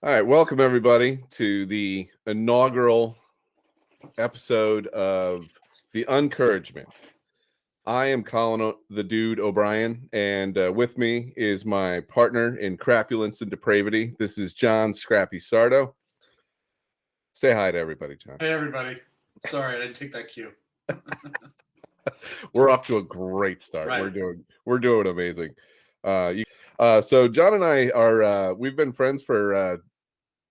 All right, welcome everybody to the inaugural episode of the Uncouragement. I am Colin, the Dude O'Brien, and with me is my partner in crapulence and depravity. This is John Scrappy Sardo. Say hi to everybody, John. Hey, everybody. Sorry, I didn't take that cue. We're off to a great start. Right. We're doing amazing. So John and I are we've been friends for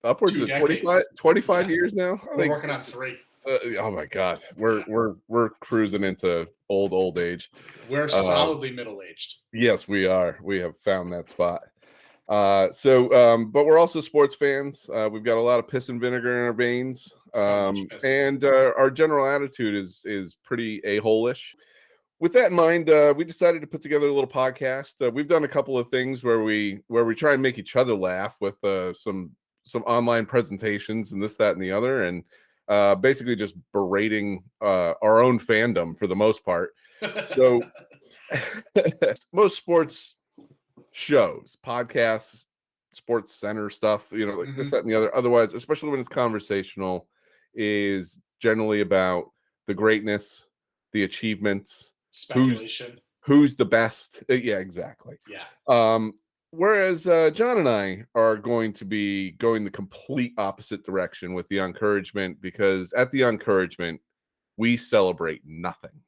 upwards 2 of decades. 25 years now. I We're think. working on 3. Oh my God, we're cruising into old age. We're solidly middle-aged. Yes, we are. We have found that spot. But we're also sports fans. We've got a lot of piss and vinegar in our veins, So much piss. and our general attitude is pretty a-hole-ish. With that in mind, we decided to put together a little podcast. We've done a couple of things where we try and make each other laugh with some online presentations and this, that, and the other, and basically just berating our own fandom for the most part. So most sports shows, podcasts, sports center stuff, like this, that, and the other, otherwise, especially when it's conversational, is generally about the greatness, the achievements, Speculation. who's the best. Yeah, exactly. Yeah. Whereas John and I are going to be going the complete opposite direction with the Uncouragement, because at the Uncouragement, we celebrate nothing.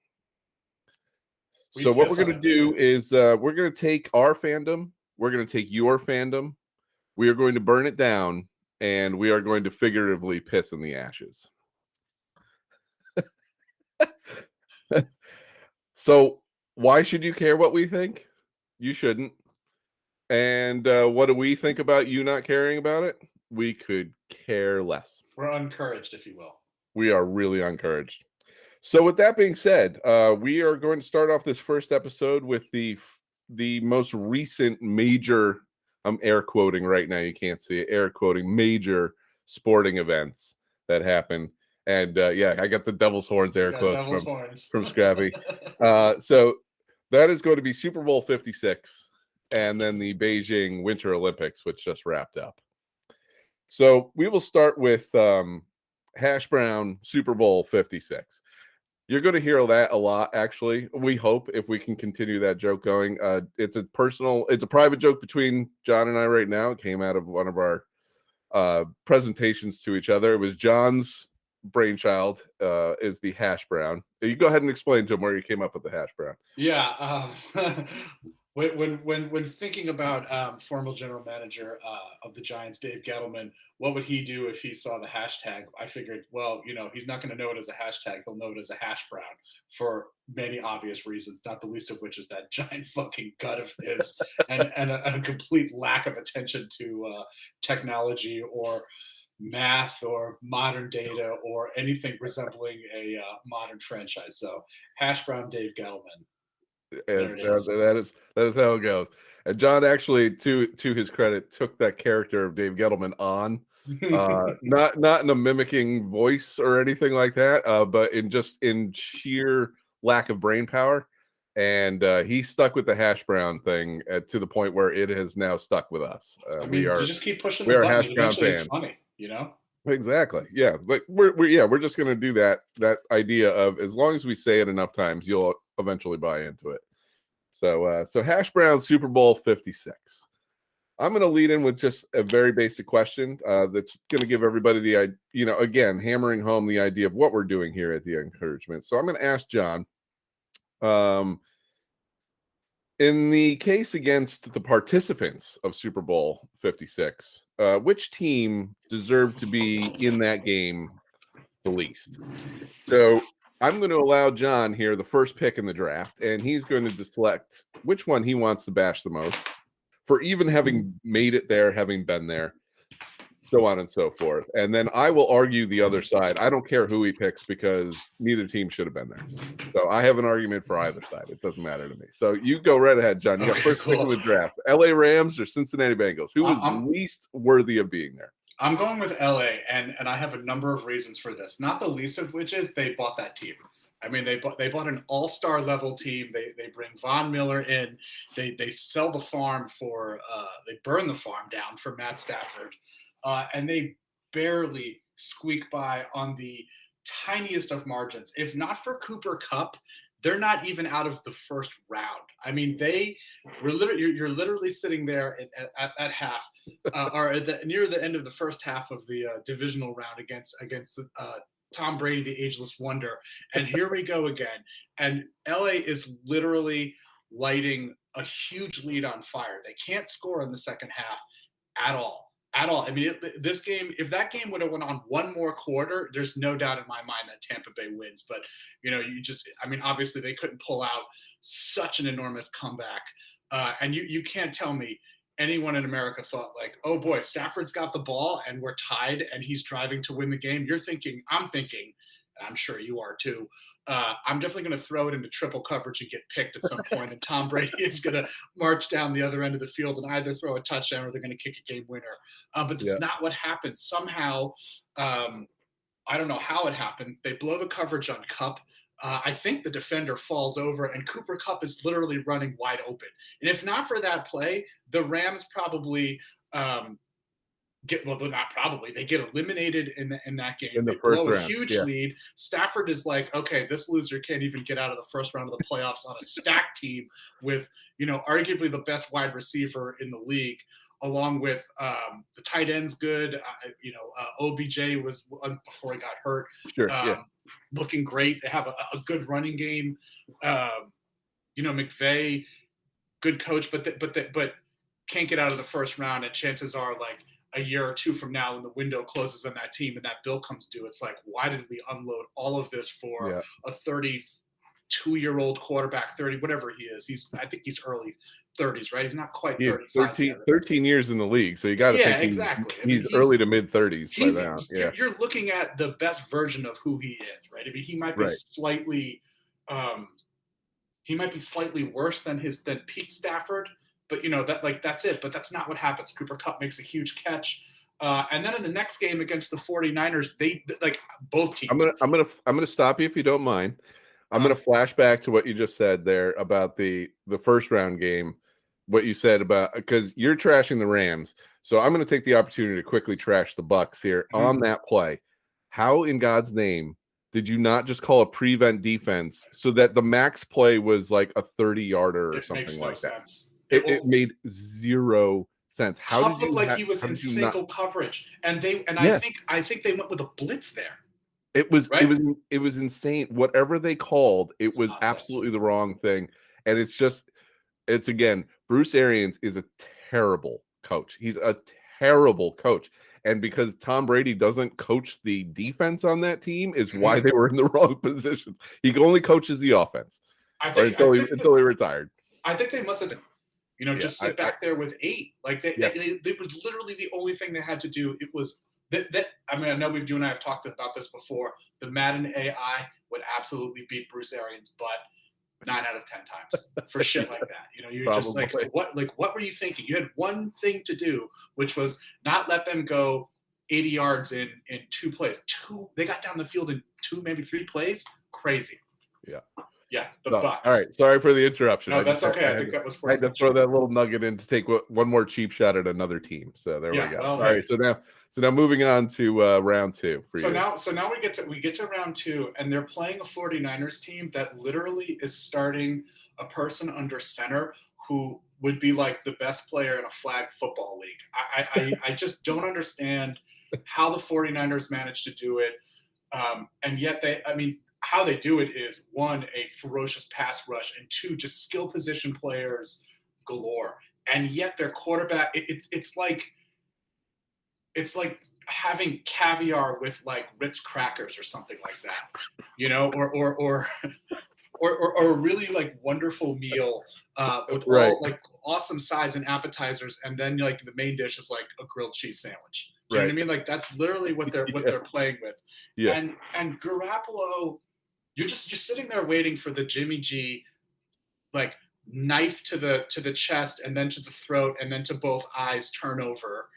So what we're going to do is we're going to take our fandom, we're going to take your fandom, we are going to burn it down, and we are going to figuratively piss in the ashes. So why should you care what we think? You shouldn't. And what do we think about you not caring about it? We could care less. We're uncouraged, if you will. We are really encouraged. So with that being said, we are going to start off this first episode with the most recent major, I'm air quoting right now, you can't see it, air quoting, major sporting events that happened. And yeah, I got the devil's horns air quotes from Scrappy. So that is going to be Super Bowl 56 and then the Beijing Winter Olympics, which just wrapped up. So we will start with Hash Brown Super Bowl 56. You're going to hear that a lot, actually. We hope, if we can continue that joke going. It's a private joke between John and I right now. It came out of one of our presentations to each other. It was John's brainchild, is the hash brown. You go ahead and explain to him where you came up with the hash brown. Yeah. When thinking about former general manager of the Giants, Dave Gettleman, what would he do if he saw the hashtag? I figured, well, he's not going to know it as a hashtag. He'll know it as a hash brown for many obvious reasons, not the least of which is that giant fucking gut of his and a complete lack of attention to technology or math or modern data or anything resembling a modern franchise. So hash brown Dave Gettleman. That is how it goes. And John actually, to his credit, took that character of Dave Gettleman on, not in a mimicking voice or anything like that, but in sheer lack of brain power. And he stuck with the hash brown thing to the point where it has now stuck with us. You just keep pushing the button. Hash brown eventually fans. It's funny, Exactly. Yeah, but we're just going to do that idea of, as long as we say it enough times, you'll eventually buy into it. So Hash Brown Super Bowl 56. I'm going to lead in with just a very basic question that's going to give everybody the, again, hammering home the idea of what we're doing here at the Uncouragement. So I'm going to ask John, in the case against the participants of Super Bowl 56, which team deserved to be in that game the least? So I'm going to allow John here the first pick in the draft, and he's going to select which one he wants to bash the most for even having made it there, having been there, so on and so forth. And then I will argue the other side. I don't care who he picks because neither team should have been there. So I have an argument for either side. It doesn't matter to me. So you go right ahead, John. You got first pick of the draft. LA Rams or Cincinnati Bengals? Who was least worthy of being there? I'm going with LA, and I have a number of reasons for this. Not the least of which is they bought that team. I mean, they bought an all-star level team. They bring Von Miller in. They sell the farm for they burn the farm down for Matt Stafford, and they barely squeak by on the tiniest of margins. If not for Cooper Cup, they're not even out of the first round. I mean, they were literally you're literally sitting there at half, or near the end of the first half of the divisional round against Tom Brady, the ageless wonder. And here we go again. And LA is literally lighting a huge lead on fire. They can't score in the second half at all. At all. I mean, this game, if that game would have went on one more quarter, there's no doubt in my mind that Tampa Bay wins. But, I mean, obviously they couldn't pull out such an enormous comeback. And you can't tell me anyone in America thought like, oh boy, Stafford's got the ball and we're tied and he's driving to win the game. I'm thinking, and I'm sure you are too, I'm definitely going to throw it into triple coverage and get picked at some point, and Tom Brady is going to march down the other end of the field and either throw a touchdown or they're going to kick a game winner. But that's not what happened. Somehow, I don't know how it happened. They blow the coverage on Cup. I think the defender falls over and Cooper Cup is literally running wide open. And if not for that play, the Rams probably they get eliminated in that game. In the they first blow a round, huge lead. Stafford is like, okay, this loser can't even get out of the first round of the playoffs on a stacked team with, arguably the best wide receiver in the league, along with the tight end's good. OBJ was before he got hurt. Sure. Looking great. They have a good running game. McVay, good coach, but can't get out of the first round. And chances are, like, a year or two from now, when the window closes on that team and that bill comes due, it's like, why did we unload all of this for a 32-year-old quarterback, 30, whatever he is? I think he's early 30s, right? He's not quite 35. 13 years in the league, so you got to think exactly. He's early to mid 30s by now. Yeah, you're looking at the best version of who he is, right? I mean, he might be slightly, worse than Pete Stafford. But that's it. But that's not what happens. Cooper Kupp makes a huge catch, and then in the next game against the 49ers, they both teams. I'm gonna stop you if you don't mind. I'm gonna flash back to what you just said there about the first round game. What you said about, because you're trashing the Rams, so I'm gonna take the opportunity to quickly trash the Bucks here on that play. How in God's name did you not just call a prevent defense so that the max play was like a 30-yarder or something like that? Sense. It made zero sense. How did you look like he was in single coverage, and I think they went with a blitz there. It was insane. Whatever they called, it was absolutely the wrong thing. And it's again, Bruce Arians is a terrible coach. He's a terrible coach. And because Tom Brady doesn't coach the defense on that team is why they were in the wrong positions. He only coaches the offense until he retired. I think they must have just sit back there with 8. Like they was literally the only thing they had to do. It was that. I mean, I know you and I have talked about this before. The Madden AI would absolutely beat Bruce Arians' butt 9 out of 10 times for shit like that. You're just like, what were you thinking? You had one thing to do, which was not let them go 80 yards in 2 plays. They got down the field in 2, maybe 3 plays. Crazy. Yeah, the Bucks. All right, sorry for the interruption. No, that's okay. I think that was. I had to throw that little nugget in to take one more cheap shot at another team. So there we go. Well, all right, so now moving on to round 2. Now we get to round 2, and they're playing a 49ers team that literally is starting a person under center who would be like the best player in a flag football league. I just don't understand how the 49ers managed to do it, and yet how they do it is, 1, a ferocious pass rush, and 2, just skill position players galore. And yet their quarterback, it's like having caviar with like Ritz crackers or something like that, or a really like wonderful meal with all like awesome sides and appetizers, and then like the main dish is like a grilled cheese sandwich. Do you know what I mean? Like that's literally what they're playing with. Yeah. And Garoppolo, you're sitting there waiting for the Jimmy G, like, knife to the chest and then to the throat and then to both eyes turnover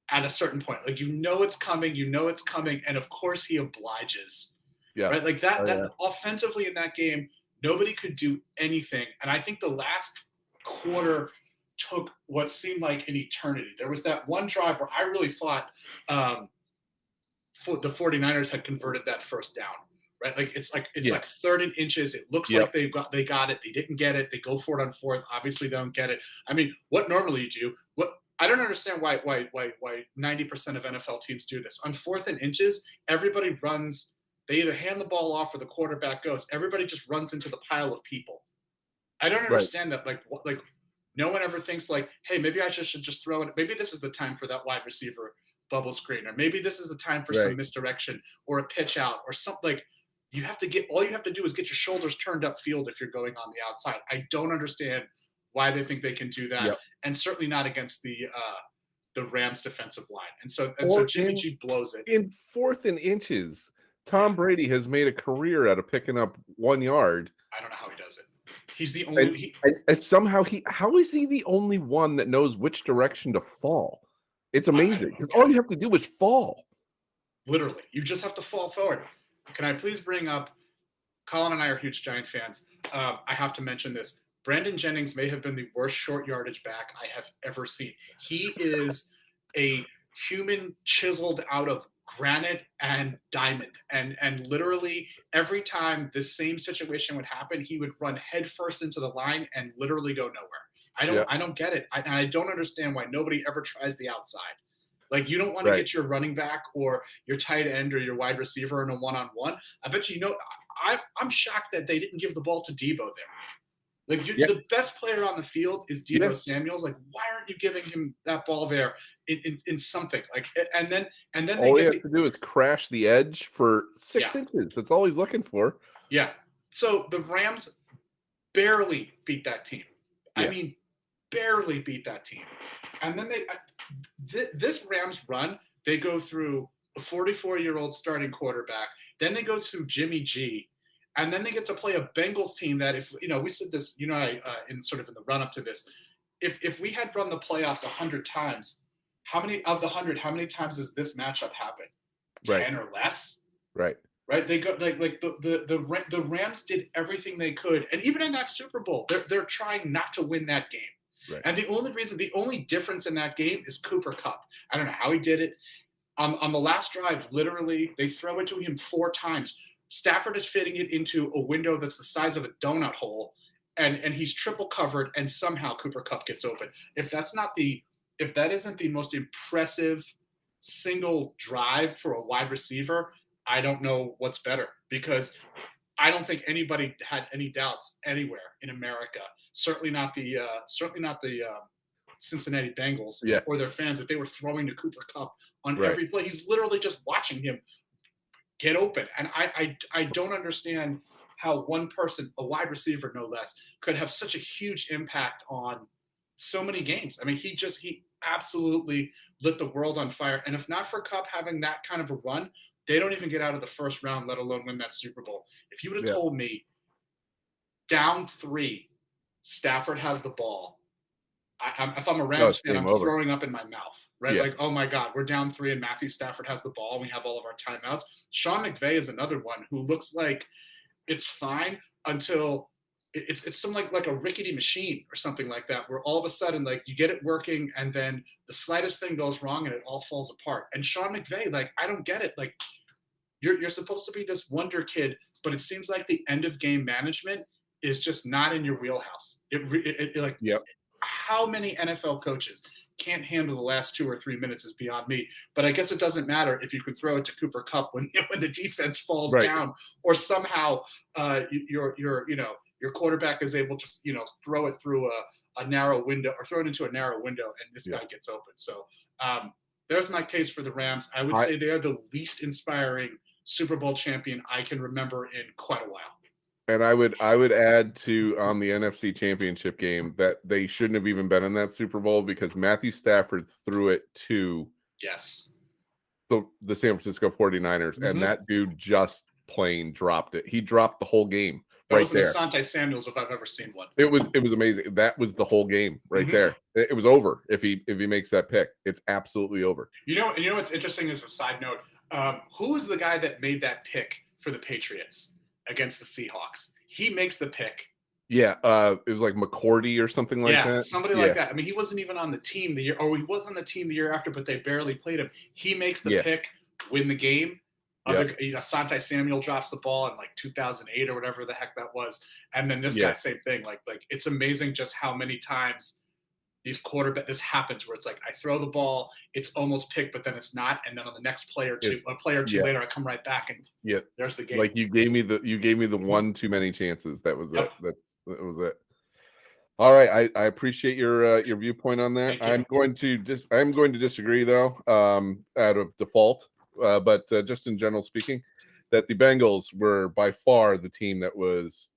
at a certain point. Like, it's coming, and of course he obliges. Yeah. right? Like that, Oh, that yeah. offensively in that game, nobody could do anything. And I think the last quarter took what seemed like an eternity. There was that one drive where I really thought um, the 49ers had converted that first down, right? Like it's like Yes. third and inches. It looks like Yep. they got it. They didn't get it. They go for it on fourth. Obviously, they don't get it. I mean, what normally you do? What I don't understand why 90% of NFL teams do this. On fourth and inches, everybody runs. They either hand the ball off or the quarterback goes. Everybody just runs into the pile of people. I don't Right. understand that. Like no one ever thinks like, hey, maybe I should just throw it. Maybe this is the time for that wide receiver bubble screen, or maybe this is the time for some Right. misdirection or a pitch out or something. Like you have to get all you have to do is get your shoulders turned upfield if you're going on the outside. I don't understand why they think they can do that, Yep. and certainly not against the Rams defensive line. And so Or Jimmy G blows it. in fourth and inches, Yeah, Tom Brady has made a career out of picking up 1 yard. I don't know how he does it. He's the And, only he, and somehow how is he the only one that knows which direction to fall? It's I amazing don't because get all it. you have to do is fall. Literally, you just have to fall forward. Can I please bring up Colin and I are huge Giant fans. I have to mention this. Brandon Jennings may have been the worst short yardage back I have ever seen. He is a human chiseled out of granite and diamond. And literally every time the same situation would happen, he would run headfirst into the line and literally go nowhere. Yeah. I don't get it. I don't understand why nobody ever tries the outside. Like you don't want to Right. get your running back or your tight end or your wide receiver in a one-on-one. I bet you know I'm shocked that they didn't give the ball to Debo there. Like Yeah. the best player on the field is Debo Yeah. Samuels. Like, why aren't you giving him that ball there in something? Like, and then they All he get has to do is crash the edge for yeah 6 inches. That's all he's looking for. yeah. So the Rams barely beat that team. I Yeah. mean, barely beat that team. And then this Rams run, they go through a 44-year-old starting quarterback. Then they go through Jimmy G, and then they get to play a Bengals team that if we said this, in sort of in the run up to this, if we had run the playoffs 100 times, how many of the 100? How many times does this matchup happen? Right. 10 or less? Right. Right? They go like the Rams did everything they could, and even in that Super Bowl, they're trying not to win that game. Right. And the only difference in that game is Cooper Kupp. I don't know how he did it. On the last drive, literally, they throw it to him 4 times. Stafford is fitting it into a window that's the size of a donut hole, and he's triple covered, and somehow Cooper Kupp gets open. If that isn't the most impressive single drive for a wide receiver, I don't know what's better, because I don't think anybody had any doubts anywhere in America. Certainly not the Cincinnati Bengals Yeah. or their fans, that they were throwing to Cooper Kupp on Right. every play. He's literally just watching him get open, and I don't understand how one person, a wide receiver no less, could have such a huge impact on so many games. I mean, he absolutely lit the world on fire. And if not for Kupp having that kind of a run, they don't even get out of the first round, let alone win that Super Bowl. If you would have Yeah. told me down 3, Stafford has the ball, if I'm a Rams fan, game I'm over. throwing up in my mouth, right? Yeah. Like, oh my God, we're down 3 and Matthew Stafford has the ball and we have all of our timeouts. Sean McVay is another one who looks like it's fine until it's some like a rickety machine or something like that, where all of a sudden, like, you get it working and then the slightest thing goes wrong and it all falls apart. And Sean McVay, like, I don't get it. Like, you're supposed to be this wonder kid, but it seems like the end of game management is just not in your wheelhouse. Like, Yep. how many NFL coaches can't handle the last 2 or 3 minutes is beyond me. But I guess it doesn't matter if you can throw it to Cooper Kupp when the defense falls Right. down, or somehow your quarterback is able to throw it through a narrow window, or throw it into a narrow window, and this guy gets open. So there's my case for the Rams. I would say they are the least inspiring Super Bowl champion I can remember in quite a while. And I would add to, on the NFC Championship game, that they shouldn't have even been in that Super Bowl, because Matthew Stafford threw it to Yes. the San Francisco 49ers, Mm-hmm. and that dude just plain dropped it. He dropped the whole game That right was an there. Asante Samuels if I've ever seen one. It was amazing. That was the whole game right Mhm. there. It was over if he makes that pick. It's absolutely over. You know what's interesting as a side note? Who was the guy that made that pick for the Patriots against the Seahawks. He makes the pick. Yeah, it was like McCourty or something like that. Somebody like that. I mean, he wasn't even on the team the year, or he was on the team the year after, but they barely played him. He makes the pick, win the game. Asante Samuel drops the ball in like 2008 or whatever the heck that was, and then this guy, same thing. Like it's amazing just how many times this happens where it's like I throw the ball, it's almost picked, but then it's not, and then on the next play or two later, I come right back and there's the game. Like you gave me the one too many chances. That was it. That was it. All right, I appreciate your viewpoint on that. I'm going to disagree though, out of default, but just in general speaking, that the Bengals were by far the team that was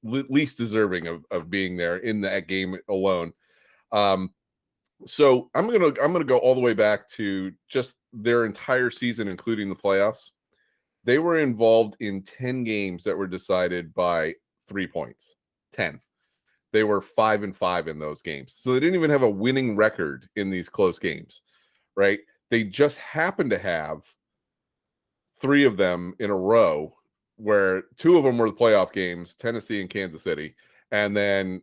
least deserving of being there in that game alone. So I'm gonna go all the way back to just their entire season, including the playoffs. They were involved in 10 games that were decided by 3 points. 10. They were 5-5 in those games. So they didn't even have a winning record in these close games, right? They just happened to have 3 of them in a row where 2 of them were the playoff games, Tennessee and Kansas City, and then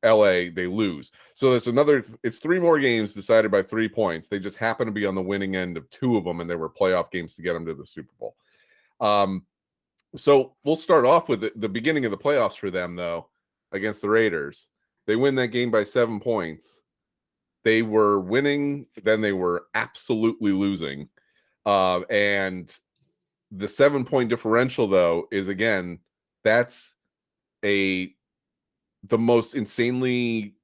LA, they lose. So it's 3 more games decided by 3 points. They just happen to be on the winning end of 2 of them, and they were playoff games to get them to the Super Bowl. So we'll start off with the beginning of the playoffs for them, though, against the Raiders. They win that game by 7 points. They were winning, then they were absolutely losing. And the 7-point differential, though, is again, that's the most insanely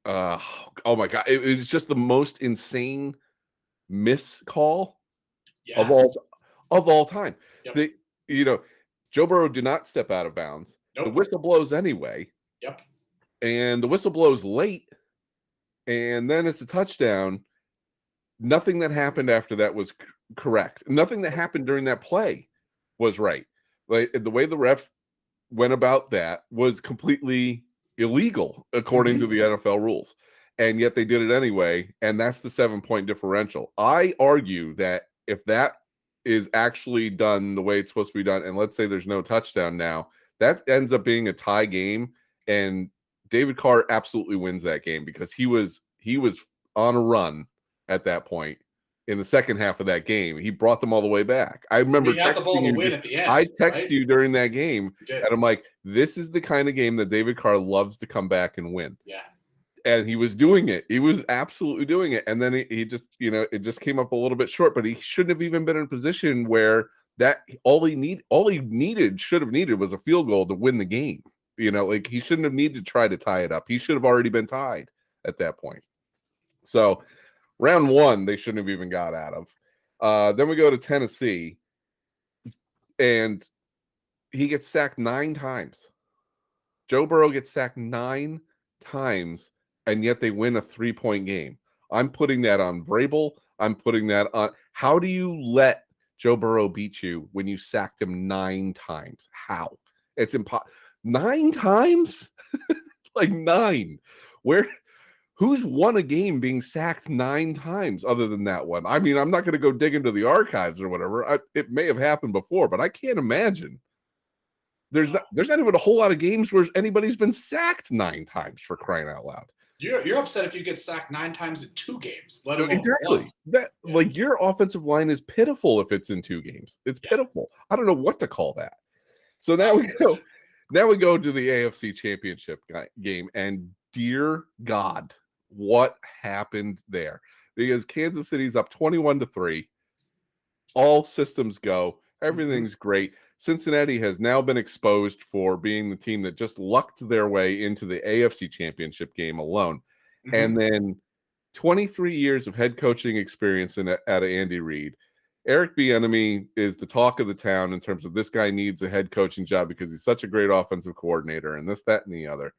oh my God. It was just the most insane miscall of all time. Yep. Joe Burrow did not step out of bounds. Nope. The whistle blows anyway. Yep. And the whistle blows late, and then it's a touchdown. Nothing that happened after that was correct. Nothing that happened during that play was right. Like the way the refs went about that was completely illegal according to the NFL rules. And yet they did it anyway, and that's the 7-point differential. I argue that if that is actually done the way it's supposed to be done, and let's say there's no touchdown now, that ends up being a tie game, and David Carr absolutely wins that game because he was on a run at that point in the second half of that game. He brought them all the way back. I remember he had the ball to win at the end. I texted you during that game, and I'm like, this is the kind of game that David Carr loves to come back and win. Yeah. And he was doing it. He was absolutely doing it. And then he just, it just came up a little bit short, but he shouldn't have even been in a position where all he should have needed was a field goal to win the game. Like he shouldn't have needed to try to tie it up. He should have already been tied at that point. So round 1, they shouldn't have even got out of. Then we go to Tennessee, and he gets sacked 9 times. Joe Burrow gets sacked 9 times, and yet they win a 3-point game. I'm putting that on Vrabel. I'm putting that on. How do you let Joe Burrow beat you when you sacked him 9 times? How? It's impossible. 9 times? Like 9. Who's won a game being sacked 9 times other than that one? I mean, I'm not going to go dig into the archives or whatever. It may have happened before, but I can't imagine. There's not even a whole lot of games where anybody's been sacked 9 times, for crying out loud. You're upset if you get sacked 9 times in 2 games. Let alone exactly. 1. Like your offensive line is pitiful if it's in 2 games. It's pitiful. I don't know what to call that. So now we go to the AFC Championship game, and dear God, what happened there? Because Kansas City's up 21-3. All systems go. Everything's great. Cincinnati has now been exposed for being the team that just lucked their way into the AFC Championship game alone. And then 23 years of head coaching experience out of Andy Reid. Eric Bieniemy is the talk of the town in terms of this guy needs a head coaching job because he's such a great offensive coordinator and this, that, and the other.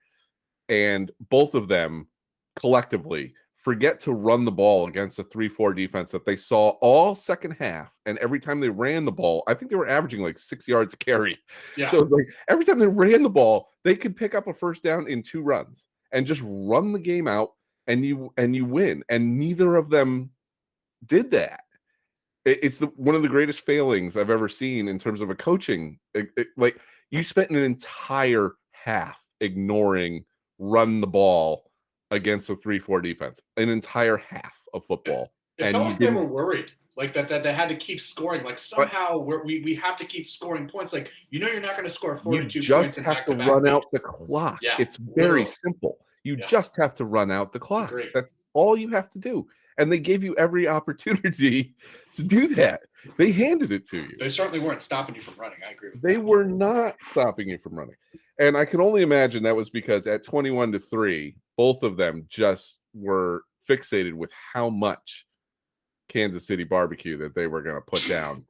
And both of them collectively forget to run the ball against a 3-4 defense that they saw all second half. And every time they ran the ball, I think they were averaging like 6 yards a carry. Yeah. So like every time they ran the ball, they could pick up a first down in 2 runs and just run the game out, and you win. And neither of them did that. It's one of the greatest failings I've ever seen in terms of a coaching. Like, you spent an entire half ignoring run the ball against a 3-4 defense, an entire half of football, It and felt you like they didn't. were worried, like that they had to keep scoring. Like But somehow we have to keep scoring points. Like you're not going to score you 42 just points in have to back-to-back run out weeks. the clock. Yeah, It's very literally. simple. You Yeah, just have to run out the clock. agree. That's all you have to do. And they gave you every opportunity to do that. They handed it to you. They certainly weren't stopping you from running. I agree with They that. were not stopping you from running. And I can only imagine that was because at 21-3, both of them just were fixated with how much Kansas City barbecue that they were going to put down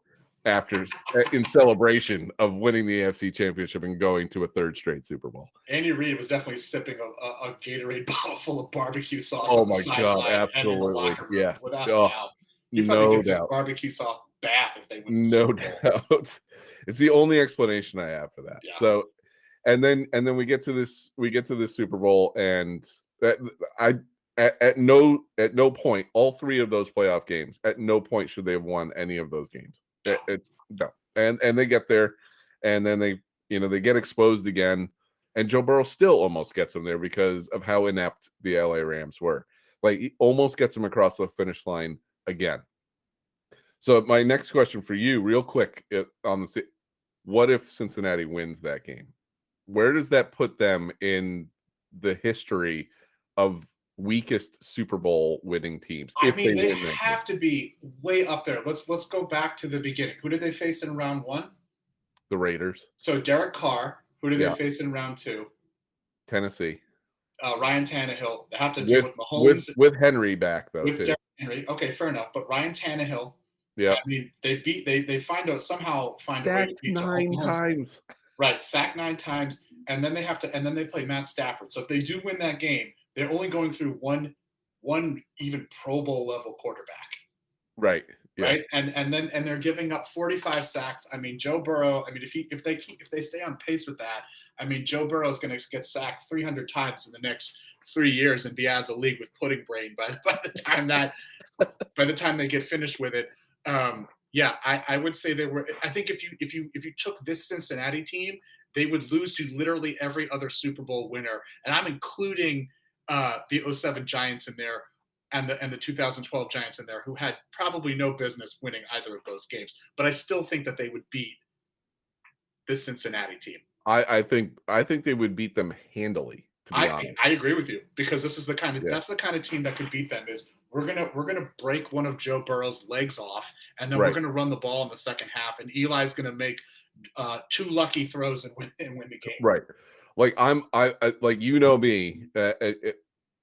after in celebration of winning the AFC Championship and going to a third straight Super Bowl. Andy Reid was definitely sipping a Gatorade bottle full of barbecue sauce Oh on the my God, sideline and in the absolutely. locker room, Yeah. without a Oh, doubt. He probably no gets a doubt. barbecue sauce bath if they win the No Super Bowl. doubt. It's the only explanation I have for that. Yeah. So, and then we get to this Super Bowl, and that I at no point, all three of those playoff games, at no point should they have won any of those games. No. And they get there, and then they get exposed again, and Joe Burrow still almost gets them there because of how inept the LA Rams were. Like, he almost gets them across the finish line again. So my next question for you, real quick, what if Cincinnati wins that game? Where does that put them in the history of weakest Super Bowl winning teams? I If mean, they they win that game? have to be way up there. Let's go back to the beginning. Who did they face in round one? The Raiders. So Derek Carr. Who did they Yeah. face in round two? Tennessee. Ryan Tannehill. They have to deal with with Mahomes, with Henry back though with too. Derrick Henry. Okay, fair enough. But Ryan Tannehill. Yeah. I mean, they somehow find a way to Sacked beat 9 Mahomes. times. Right, sacked 9 times, and then they play Matt Stafford. So if they do win that game, they're only going through one even Pro Bowl level quarterback. Right. Yeah. Right, and they're giving up 45 sacks. I mean, Joe Burrow. I mean, if they stay on pace with that, I mean, Joe Burrow is going to get sacked 300 times in the next 3 years and be out of the league with pudding brain by the time they get finished with it. Yeah, I would say they were. I think if you took this Cincinnati team, they would lose to literally every other Super Bowl winner, and I'm including the 07 Giants in there and the 2012 Giants in there, who had probably no business winning either of those games. But I still think that they would beat this Cincinnati team. I think they would beat them handily, to be honest. I agree with you, because this is Yeah. that's the kind of team that could beat them. Is we're gonna break one of Joe Burrow's legs off, and then we're Right. gonna run the ball in the second half, and Eli's gonna make 2 lucky throws and win the game. Right. Like, I like, me,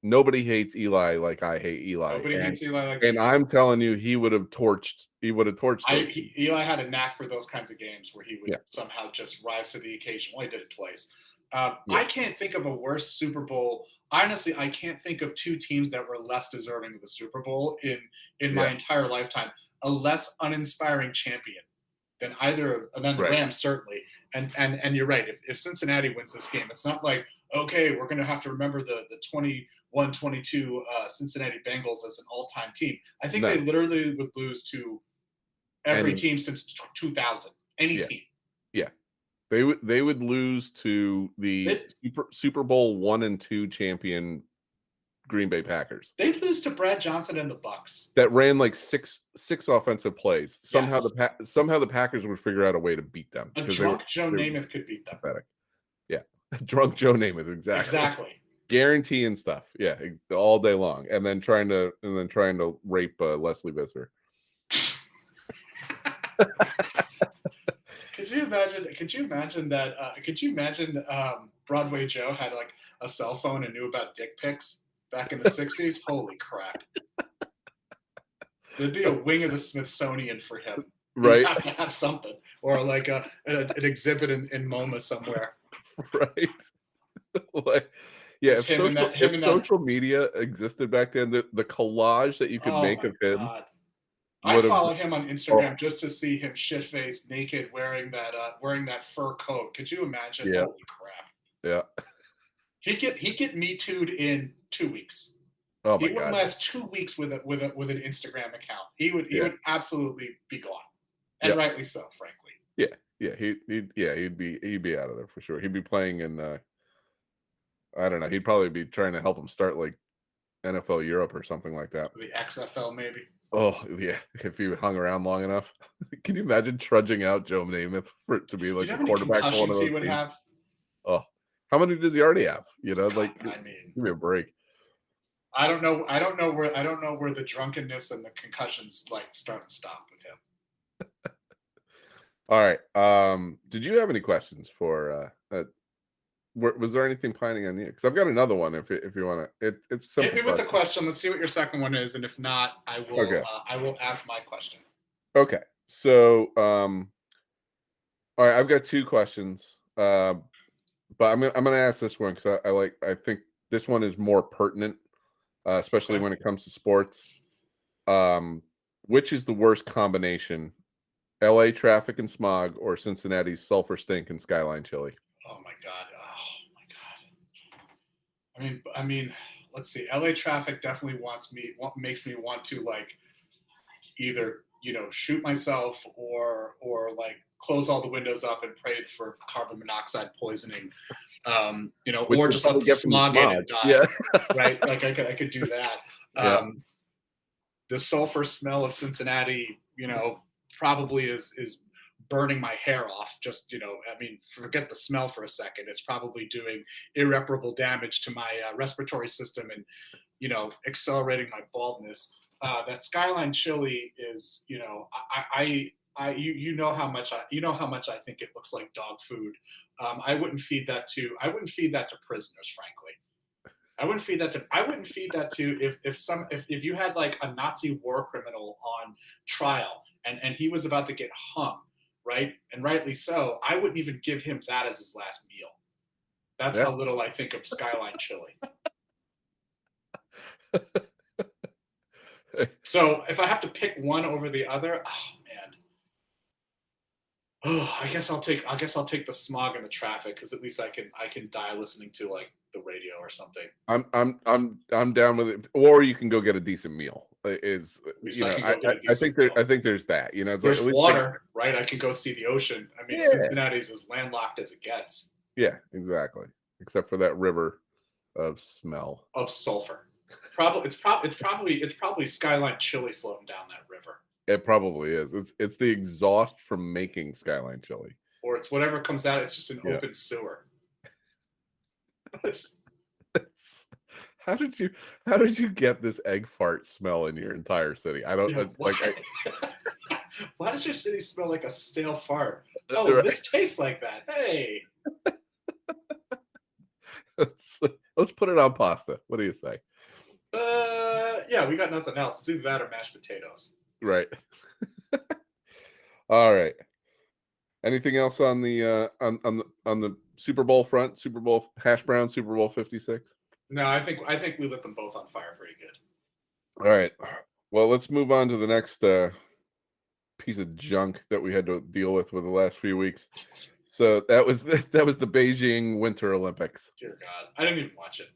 nobody hates Eli like I hate Eli. Nobody hates Eli like And I'm telling you, he would have torched those teams. Eli had a knack for those kinds of games where he would Yeah. somehow just rise to the occasion. Well, he did it twice. Yeah. I can't think of a worse Super Bowl. Honestly, I can't think of two teams that were less deserving of the Super Bowl in my Yeah. entire lifetime. A less uninspiring champion than either of than the Right. Rams, certainly. And you're right. If Cincinnati wins this game, it's not like, okay, we're going to have to remember the 21-22 Cincinnati Bengals as an all-time team. I think No. they literally would lose to every And- team since 2000. Any Yeah. team. Yeah. They would lose to the Super Bowl 1 and 2 champion Green Bay Packers They'd lose to Brad Johnson and the Bucks. that ran like six offensive plays. Somehow Yes. somehow the Packers would figure out a way to beat them. A 'cause drunk Joe they were Namath could beat them. pathetic. Yeah. Drunk Joe Namath, exactly. Exactly. Guaranteeing stuff. Yeah, all day long. And then trying to rape Leslie Visser. Could you imagine that? Could you imagine Broadway Joe had like a cell phone and knew about dick pics back in the 60s? Holy crap. There'd be a wing of the Smithsonian for him. Right. You'd have to have something. Or like an exhibit in MoMA somewhere. Right. Like, yeah, Just if social media existed back then, the collage that you could make my of him. God. I would've- follow him on Instagram just to see him shit-faced, naked, wearing that fur coat. Could you imagine? Yeah. Holy crap! Yeah. He'd get Me Too'd in 2 weeks. Oh He my wouldn't God. last 2 weeks with an Instagram account. He would absolutely be gone, and Yep. rightly so, frankly. Yeah. Yeah. He'd be out of there for sure. He'd be playing in I don't know. He'd probably be trying to help him start like NFL Europe or something like that. The XFL maybe. Oh yeah, if he hung around long enough. Can you imagine trudging out Joe Namath for to be You like know the how many quarterback for one of concussions he those would teams? have? Oh, how many does he already have? God, Like I mean, give me a break. I don't know. I don't know where the drunkenness and the concussions like start and stop with him. All right. Did you have any questions for was there anything planning on you? Because I've got another one if you want to. It's a Hit simple me with the question. question. Let's see what your second one is, and if not, Okay. I will ask my question. Okay. So all right, I've got two questions. But I'm gonna ask this one because I think this one is more pertinent, especially Okay. when it comes to sports. Um, which is the worst combination? LA traffic and smog or Cincinnati's sulfur stink and skyline chili? Oh my god. Oh my god. I mean, let's see. LA traffic definitely makes me want to like either shoot myself or like close all the windows up and pray for carbon monoxide poisoning, Which or you'll just let probably the get from the smog in smog. and die. Yeah. Right? Like I could do that. Yeah. The sulfur smell of Cincinnati, probably is burning my hair off. Just I mean, forget the smell for a second. It's probably doing irreparable damage to my respiratory system and accelerating my baldness. That skyline chili is, you know how much I think it looks like dog food. I wouldn't feed that to prisoners, frankly. I wouldn't feed that to if you had like a Nazi war criminal on trial and he was about to get hung, right? And rightly so. I wouldn't even give him that as his last meal. That's Yeah. how little I think of skyline chili. So if I have to pick one over the other, oh man. Oh, I guess I'll take the smog and the traffic because at least I can die listening to like the radio or something. I'm down with it. Or you can go get a decent meal. Is At least I can go get a I decent think there meal. I think there's that. It's like There's at least water, right? I can go see the ocean. I mean, yeah. Cincinnati's as landlocked as it gets Yeah, exactly. Except for that river of smell. of sulfur. It's probably skyline chili floating down that river, It probably is. It's the exhaust from making skyline chili. or it's whatever comes out. It's just an Yeah. open sewer. How did you get this egg fart smell in your entire city? I don't Yeah, like why? Why does your city smell like a stale fart? Oh, right. this tastes like that. Hey, Let's put it on pasta. What do you say? yeah, we got nothing else. It's either that or mashed potatoes. Right. All right. Anything else on the on the Super Bowl front? Super Bowl hash brown, Super Bowl 56. No, I think we lit them both on fire pretty good. All right. Well, let's move on to the next piece of junk that we had to deal with the last few weeks. So that was the Beijing Winter Olympics. Dear God, I didn't even watch it.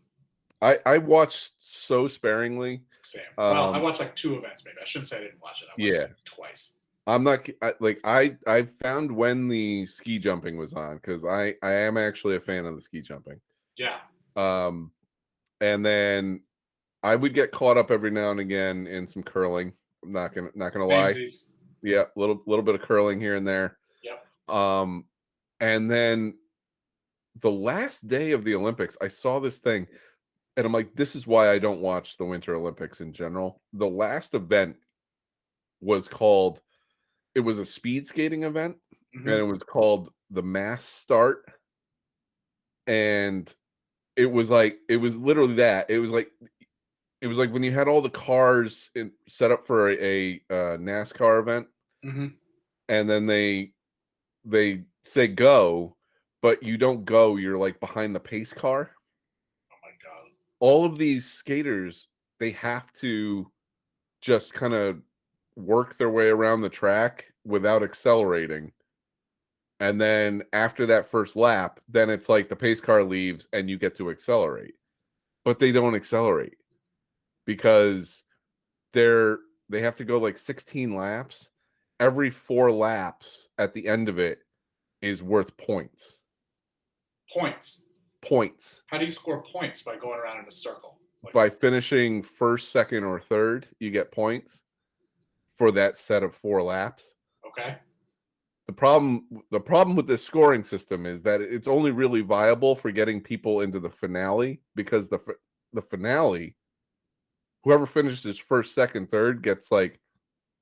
I watched so sparingly. Same. Well, I watched like two events. Maybe I shouldn't say I didn't watch it. I watched Yeah. it twice. I'm not I found when the ski jumping was on because I am actually a fan of the ski jumping. Yeah. And then I would get caught up every now and again in some curling. I'm not gonna lie. Samesies. Yeah, little bit of curling here and there. Yep. And then the last day of the Olympics, I saw this thing, and I'm like, this is why I don't watch the Winter Olympics in general. The last event was called, it was a speed skating event, and it was called the Mass Start. And it was literally that. It was like when you had all the cars set up for a NASCAR event, and then they say go, but you don't go. You're like behind the pace car. Oh my God. All of these skaters, they have to just kind of work their way around the track without accelerating. And then after that first lap, then it's like the pace car leaves and you get to accelerate. But they don't accelerate because they have to go like 16 laps. Every 4 laps at the end of it is worth points. Points. Points. How do you score points? By going around in a circle? Like, by finishing first, second, or third, you get points for that set of 4 laps. Okay. The problem with this scoring system is that it's only really viable for getting people into the finale, because the finale, whoever finishes first, second, third gets like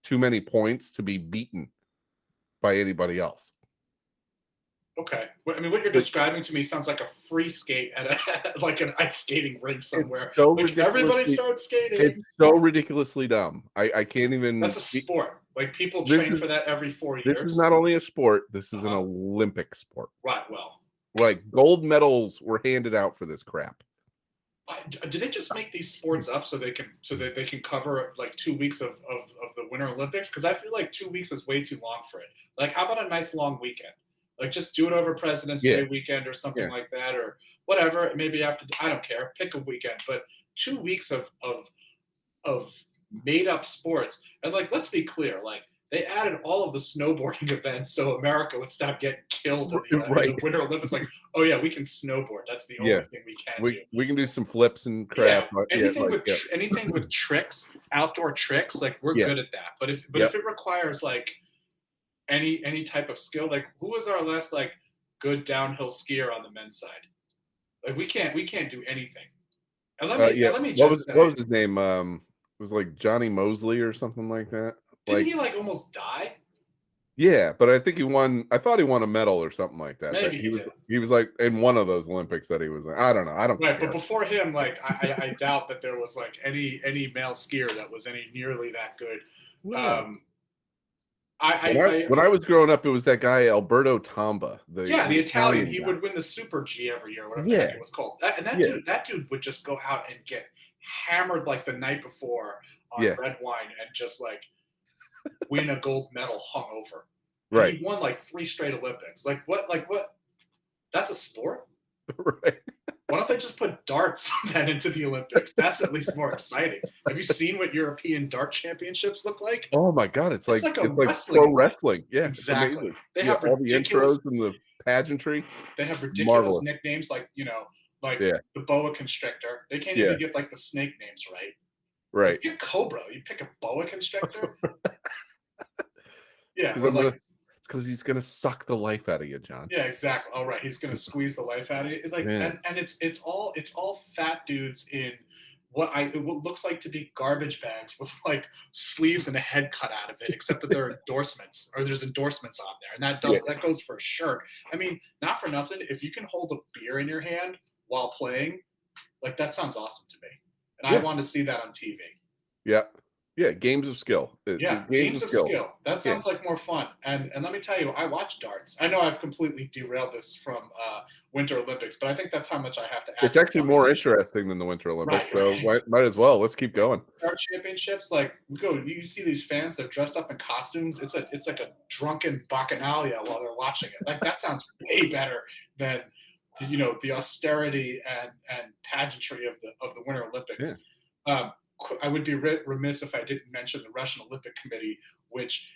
too many points to be beaten by anybody else. Okay. I mean, what you're describing to me sounds like a free skate at like an ice skating rink somewhere. It's so Like everybody starts skating. It's so ridiculously dumb. I can't even. That's a sport. Like people This train is- for that every 4 years. This is not only a sport. This is an Olympic sport. Right. Well, Like gold medals were handed out for this crap. do they just make these sports up so that they can cover like 2 weeks of the Winter Olympics? Because I feel like 2 weeks is way too long for it. Like, how about a nice long weekend? Like, just do it over President's Day weekend or something like that, or whatever. Maybe after, I don't care. Pick a weekend, but 2 weeks of made up sports. And like, let's be clear, like they added all of the snowboarding events so America would stop getting killed in the Winter Olympics. Like, oh yeah, we can snowboard. That's the only thing we can do. We can do some flips and crap. Anything with tricks, outdoor tricks, like we're good at that. But if it requires like any type of skill, like who was our last like good downhill skier on the men's side? Like we can't do anything. And let me just say, what was his name? It was like Johnny Mosley or something like that. Didn't he like almost die? Yeah, but I think he won. I thought he won a medal or something like that. Maybe he did. He was like in one of those Olympics that he was in. I don't know. I don't. Right, but before him, like I doubt that there was like any male skier that was any nearly that good. Yeah. When I was growing up, it was that guy Alberto Tomba. The Italian. He guy. would win the Super G every year, whatever the heck it was called. That dude would just go out and get hammered like the night before on red wine and just like win a gold medal hungover. And he won like 3 straight Olympics. Like what? That's a sport? Right. Why don't they just put darts then into the Olympics? That's at least more exciting. Have you seen what European dart championships look like? Oh my god, it's like pro wrestling. Yeah, exactly. They have all the intros and the pageantry. They have ridiculous nicknames like the boa constrictor. They can't even get like the snake names right. Right. You pick Cobra. You pick a boa constrictor. It's because he's gonna suck the life out of you, John. Yeah, exactly. All right, he's gonna squeeze the life out of you. Like, and it's all fat dudes in what looks like to be garbage bags with like sleeves and a head cut out of it, except that there are endorsements or there's endorsements on there, and that goes for a shirt. I mean, not for nothing. If you can hold a beer in your hand while playing, like that sounds awesome to me, and I want to see that on TV. Yeah. Yeah, games of skill. Games of skill. That sounds like more fun. And let me tell you, I watch darts. I know I've completely derailed this from Winter Olympics, but I think that's how much I have to add. It's actually more interesting than the Winter Olympics, so might as well. Let's keep going. Dart championships, like you see these fans, they're dressed up in costumes. It's like a drunken bacchanalia while they're watching it. Like that sounds way better than the austerity and pageantry of the Winter Olympics. Yeah. I would be remiss if I didn't mention the Russian Olympic Committee, which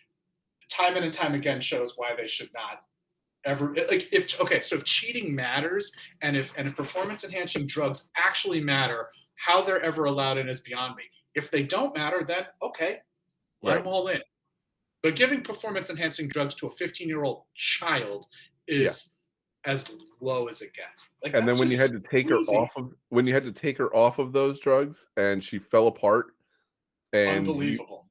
time and time again shows why they should not ever So if cheating matters and if performance enhancing drugs actually matter, how they're ever allowed in is beyond me. If they don't matter, then let them all in. But giving performance enhancing drugs to a 15-year-old child is as low as it gets. Like, and then when you had to take her off of those drugs and she fell apart, and unbelievable.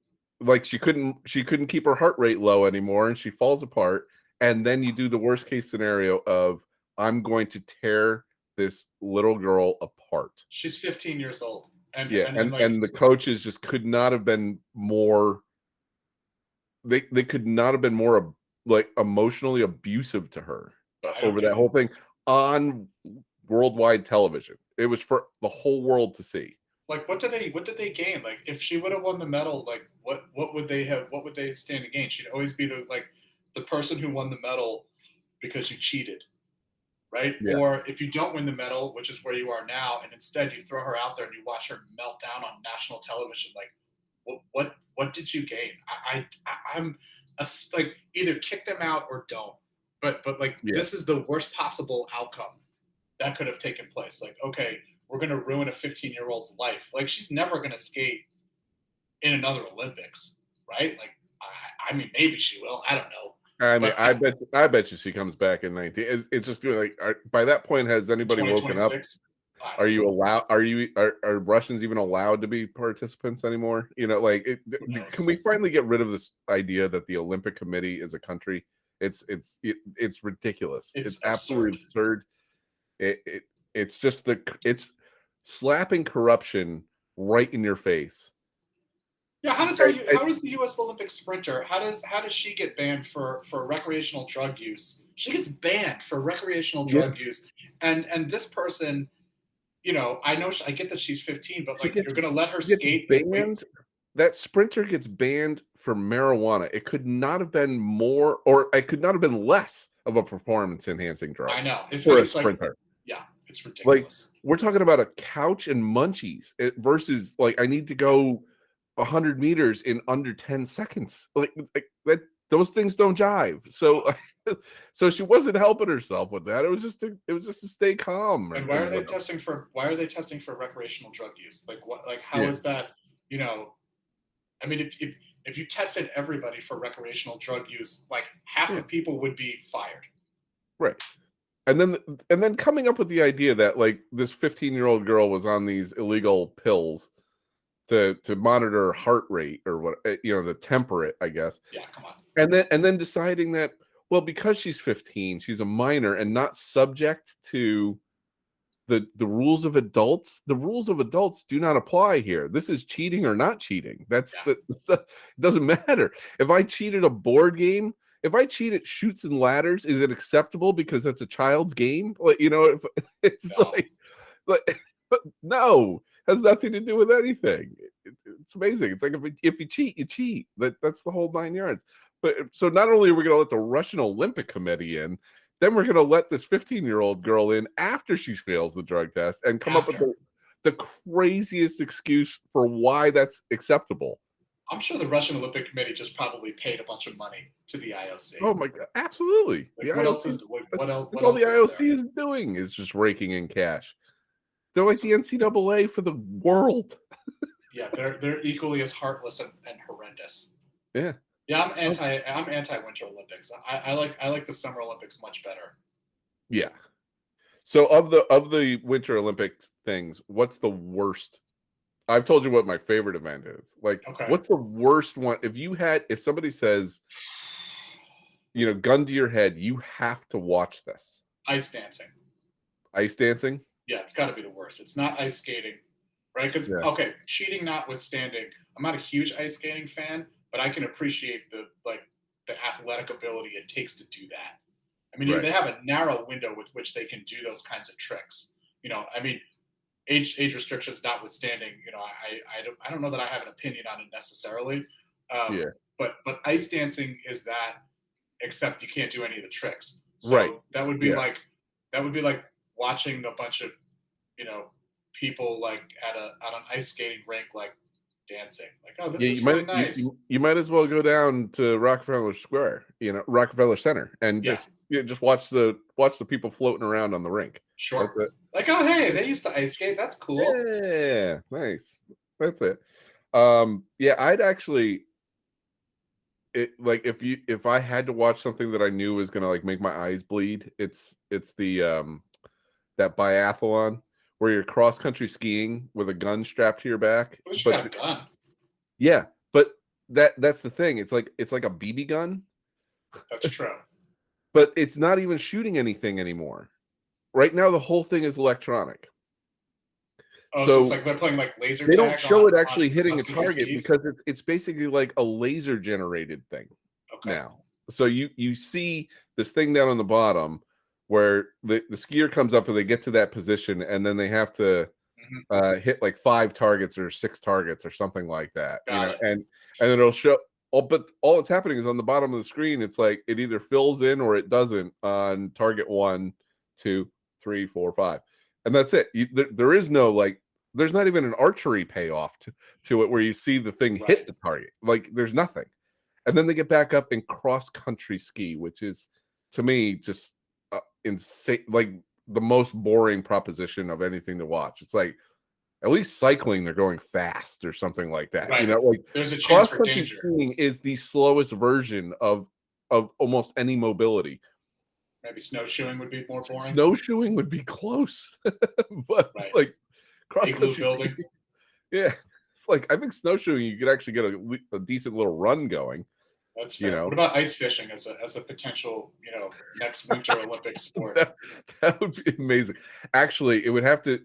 She couldn't keep her heart rate low anymore, and she falls apart. And then you do the worst case scenario of I'm going to tear this little girl apart. She's 15 years old, and the coaches just could not have been more. They could not have been more like emotionally abusive to her over that whole thing on worldwide television. It was for the whole world to see. Like, what did they gain? Like, if she would have won the medal, like, what would they stand to gain? She'd always be the person who won the medal because you cheated. right? Yeah. Or if you don't win the medal, which is where you are now, and instead you throw her out there and you watch her melt down on national television, like what did you gain? I'm like either kick them out or don't. But like Yeah. this is the worst possible outcome that could have taken place. Like, okay, we're gonna ruin a 15-year-old's life. Like she's never gonna skate in another Olympics, right? Like I mean maybe she will. I don't know. I mean, But I bet you she comes back in 19. It's just like, by that point, has anybody woken up? 2026. Are you allowed? Are Russians even allowed to be participants anymore? You know, like, Who can knows? we finally get rid of this idea that the Olympic Committee is a country? It's ridiculous. It's It's absurd. absolutely absurd. It's just it's slapping corruption right in your face. Yeah, I- how does the U.S. Olympic sprinter how does she get banned for recreational drug use? She gets banned for recreational yeah, drug use, and this person, you know, I know I get that she's 15, but she like gets you're gonna let her gets skate and wait. banned. That sprinter gets banned for marijuana. It could not have been more, or it could not have been less of a performance enhancing drug I know. If for a it's like, sprinter. yeah, it's Like, ridiculous. we're talking about a couch and munchies versus like I need to go 100 meters in under 10 seconds. Like that, those things don't jive. So, so she wasn't helping herself with that. It was just to stay calm And and whatever. why are they testing for recreational drug use? Like what? Like how Yeah, is that? You know, I mean, if you tested everybody for recreational drug use, like half yeah, of people would be fired. right. And then coming up with the idea that like this 15-year-old girl was on these illegal pills to monitor her heart rate or what, to temper it, I guess. Yeah, come on. And then deciding that, well, because she's 15, she's a minor and not subject to the rules of adults. The rules of adults do not apply here. This is cheating or not cheating. Yeah, It doesn't matter. If I cheated a board game, if I cheat at shoots and ladders, is it acceptable because that's a child's game? Like, if it's no. like no, has nothing to do with anything. It's amazing. It's like if you cheat, you cheat. That's the whole 9 yards. But so not only are we going to let the Russian Olympic Committee in, then we're going to let this 15-year-old girl in after she fails the drug test and come up with After. the craziest excuse for why that's acceptable. I'm sure the Russian Olympic Committee just probably paid a bunch of money to the IOC. Oh my God, absolutely. Like what else is what else That's all the is there? IOC is doing is just raking in cash. They're like the NCAA for the world. Yeah, they're equally as heartless and horrendous. Yeah. Yeah, I'm anti Winter Olympics. I like the Summer Olympics much better. Yeah. So of the Winter Olympic things, what's the worst? I've told you what my favorite event is. Like, Okay. what's the worst one? If somebody says, gun to your head, you have to watch this. Ice dancing. Ice dancing? Yeah, it's got to be the worst. It's not ice skating, right? Because Yeah. okay, cheating notwithstanding, I'm not a huge ice skating fan, but I can appreciate the athletic ability it takes to do that. I mean, Right. they have a narrow window with which they can do those kinds of tricks. I mean, age restrictions notwithstanding, I don't know that I have an opinion on it necessarily. Yeah. But ice dancing is that, except you can't do any of the tricks. So Right. that would be Yeah. like watching a bunch of people like at an ice skating rink like dancing. Like, oh, this Yeah, is really nice. you might as well go down to Rockefeller Square, Rockefeller Center, and Yeah. just watch the people floating around on the rink. Sure. That's it. Like, oh hey, they used to ice skate. That's cool. Yeah, nice. That's it. Yeah, I'd actually like if I had to watch something that I knew was gonna like make my eyes bleed, it's the that biathlon where you're cross country skiing with a gun strapped to your back. At least you But got a gun. yeah, but that's the thing. It's like a BB gun, That's true. but it's not even shooting anything anymore. Right now, the whole thing is electronic. Oh, so it's So like they're playing like laser they don't tag show it on actually hitting a cross-country target skis? because it's basically like a laser generated thing Okay. now. So you see this thing down on the bottom where the skier comes up and they get to that position and then they have to hit like 5 targets or 6 targets or something like that. Got it. And then it'll show but all that's happening is on the bottom of the screen, it's like it either fills in or it doesn't on target 1, 2, 3, 4, 5, and that's it. There is no like, there's not even an archery payoff to it where you see the thing hit the target. Like there's nothing. And then they get back up and cross country ski, which is to me just insane, like the most boring proposition of anything to watch. It's like, at least cycling, they're going fast or something like that. Right. You know, like there's a chance cross for country danger. skiing is the slowest version of almost any mobility. Maybe snowshoeing would be more boring. Snowshoeing would be close, but like cross Igloo country building. skiing, yeah, it's like I think snowshoeing you could actually get a decent little run going. That's fair. You know? What about ice fishing as a potential, next Winter Olympic sport? That would be amazing. Actually, it would have to.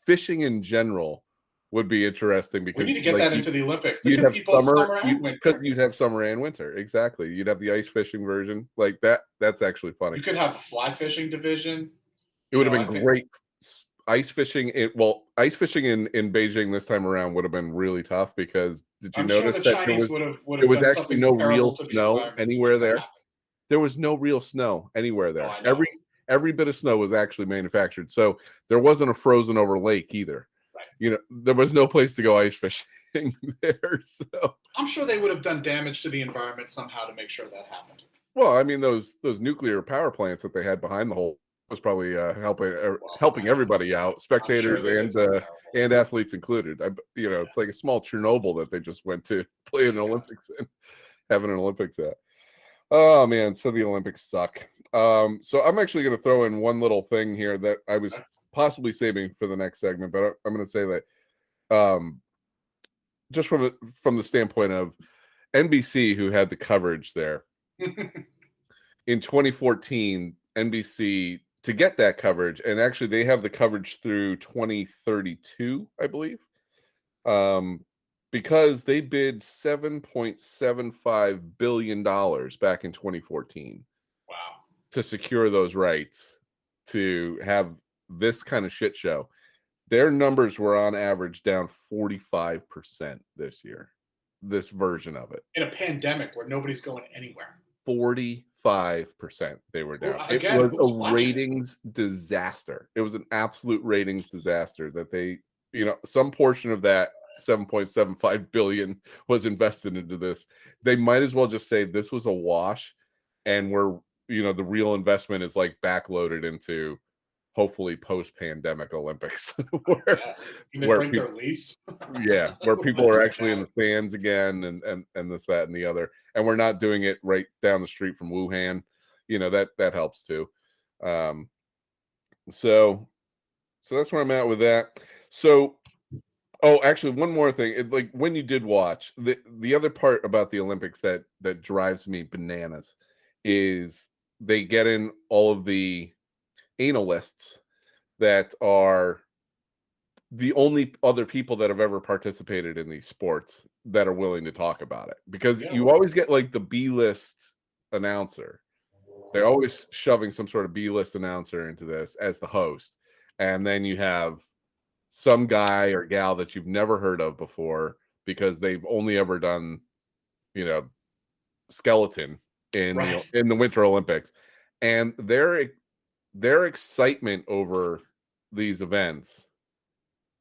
Fishing in general would be interesting because we need to get that into the Olympics. You'd have summer and winter. You'd have summer and winter. Exactly. You'd have the ice fishing version like that. That's actually funny. You could have a fly fishing division. It would have been great. Ice fishing. Ice fishing in Beijing this time around would have been really tough because did you notice that Chinese there was actually no real snow anywhere there? There was no real snow anywhere there. Every bit of snow was actually manufactured. So there wasn't a frozen over lake either. Right. There was no place to go ice fishing there. So I'm sure they would have done damage to the environment somehow to make sure that happened. Well, I mean, those nuclear power plants that they had behind the hole was probably helping everybody out, spectators and athletes included. It's like a small Chernobyl that they just went to play an Olympics in, having an Olympics at. Oh man, so the Olympics suck. So I'm actually going to throw in one little thing here that I was possibly saving for the next segment, but I'm going to say that just from the standpoint of NBC, who had the coverage there in 2014, NBC to get that coverage, and actually they have the coverage through 2032, I believe. Because they bid $7.75 billion back in 2014. Wow. To secure those rights to have this kind of shit show. Their numbers were on average down 45% this year. This version of it. In a pandemic where nobody's going anywhere. 45% they were down. Well, again, it was a ratings disaster. It was an absolute ratings disaster that they, some portion of that 7.75 billion was invested into this. They might as well just say this was a wash, and the real investment is like backloaded into hopefully post-pandemic Olympics where their lease. where people are actually in the stands again and this, that, and the other, and we're not doing it right down the street from Wuhan. That helps too. So that's where I'm at with that. So actually, one more thing. Like when you did watch, the other part about the Olympics that drives me bananas is they get in all of the analysts that are the only other people that have ever participated in these sports that are willing to talk about it. Because you always get like the B-list announcer. They're always shoving some sort of B-list announcer into this as the host. And then you have some guy or gal that you've never heard of before because they've only ever done, skeleton in the Winter Olympics, and their excitement over these events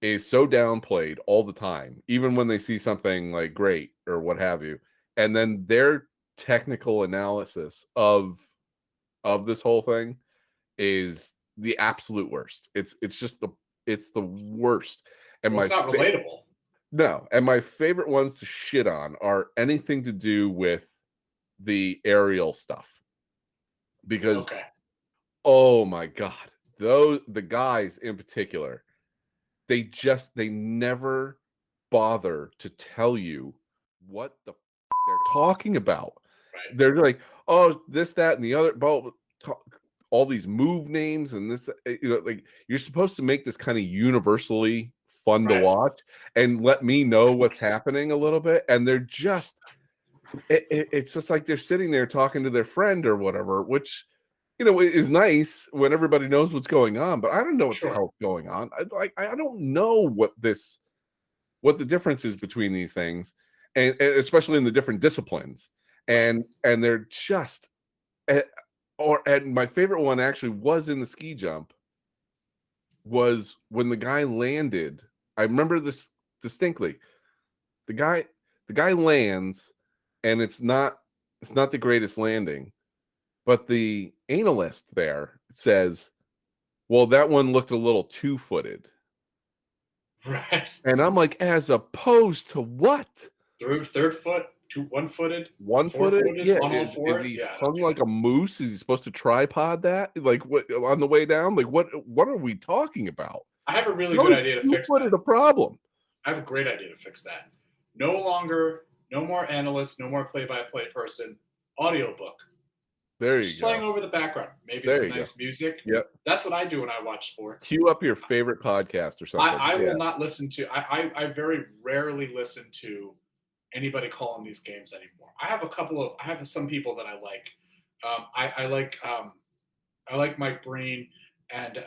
is so downplayed all the time, even when they see something like great or what have you, and then their technical analysis of this whole thing is the absolute worst. It's the worst. And it's not relatable. No, and my favorite ones to shit on are anything to do with the aerial stuff. Because oh my god, the guys in particular, they never bother to tell you what the they're talking about. Right. They're like, oh, this, that, and the other, all these move names and this, like you're supposed to make this kind of universally fun to watch and let me know what's happening a little bit. And they're just, it's just like they're sitting there talking to their friend or whatever, which, is nice when everybody knows what's going on, but I don't know what the hell's going on. I don't know what the difference is between these things, and especially in the different disciplines. And they're just, And my favorite one actually was in the ski jump, was when the guy landed. I remember this distinctly. The guy lands, and it's not the greatest landing, but the analyst there says, well, that one looked a little two-footed. Right. And I'm like, as opposed to what? Third foot, one-footed, One-footed? four-footed, Yeah. on all Is fours. he Yeah, I don't hung get like it. a moose? Is he supposed to tripod that? Like, what, on the way down? Like, what are we talking about? I have a really How good is idea to fix two-footed that. a problem? I have a great idea to fix that. No more analyst, no more play-by-play person. Audiobook. There you Just playing go. over the background. Maybe There some you go. nice music. Yep. That's what I do when I watch sports. Cue up your favorite podcast or something. I Yeah. will not listen to. I very rarely listen to anybody calling these games anymore. I have some people that I like. I like Mike Breen and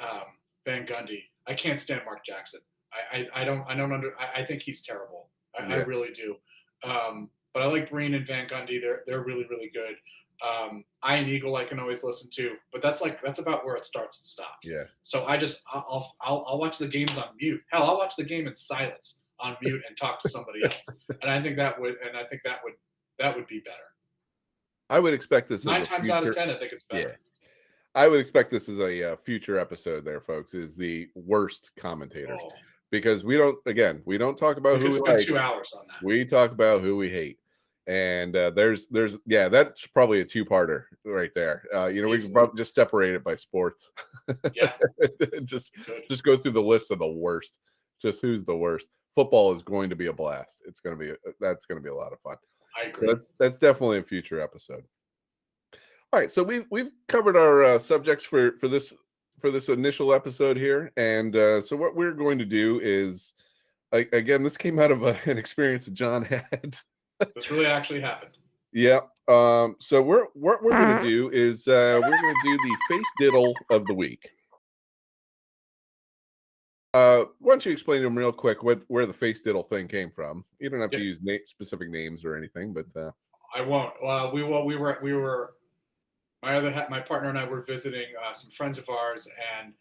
Van Gundy. I can't stand Mark Jackson. I think he's terrible. I Yeah. really do. But I like Breen and Van Gundy. They're really really good. Ian Eagle I can always listen to, but that's about where it starts and stops. Yeah. So I'll watch the games on mute. Hell, I'll watch the game in silence on mute and talk to somebody else. And I think that would be better. I would expect this as 9 a times out of future. 10, I think it's better. Yeah. I would expect this as a future episode there, folks, is the worst commentators. Oh, Because we don't talk about we who could we spend like. 2 hours on that. We talk about who we hate. And there's that's probably a two-parter right there. We can Easily. probably just separate it by sports. Yeah. just Good. go through the list of the worst. Just who's the worst. Football is going to be a blast. That's going to be a lot of fun. I agree. So that's definitely a future episode. All right, so we've covered our subjects for this initial episode here, and so what we're going to do is, again, this came out of an experience that John had. This really actually happened. Yeah. So what we're going to do is we're going to do the face diddle of the week. Why don't you explain to them real quick where the face diddle thing came from? You don't have to use specific names or anything, but I won't. We were my partner and I were visiting some friends of ours, and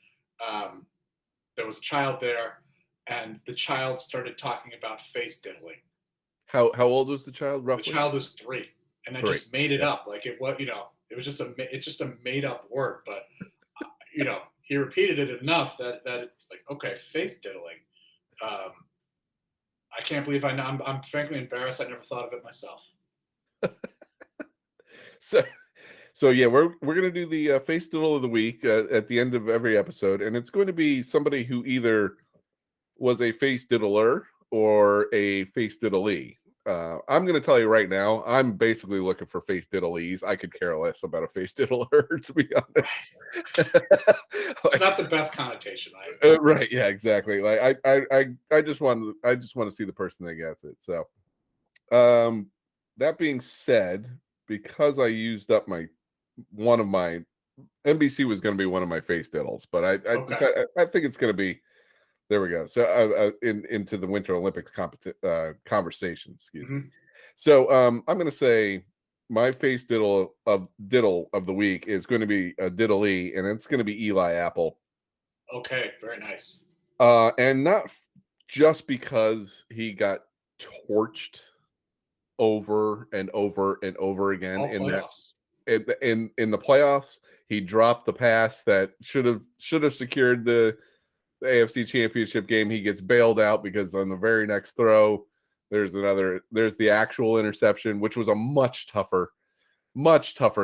there was a child there, and the child started talking about face diddling. How old was the child roughly? The child was 3, and I just made it up. Like it was, it was just a made up word, but he repeated it enough that like, okay, face diddling. I can't believe I'm frankly embarrassed. I never thought of it myself. So yeah, we're gonna do the face diddle of the week at the end of every episode, and it's going to be somebody who either was a face diddler or a face diddly. I'm going to tell you right now, I'm basically looking for face diddlies. I could care less about a face diddler, to be honest. It's not the best connotation. Right? Yeah, exactly. Like I just want to see the person that gets it. So, that being said, because I used up one of my NBC was going to be one of my face diddles, but I think it's going to be. There we go. So into the Winter Olympics conversation. Excuse me. So I'm going to say my face diddle of the week is going to be a diddly, and it's going to be Eli Apple. Okay, very nice. And not just because he got torched over and over and over again in playoffs. In the playoffs, he dropped the pass that should have secured the AFC Championship game. He gets bailed out because on the very next throw, there's the actual interception, which was a much tougher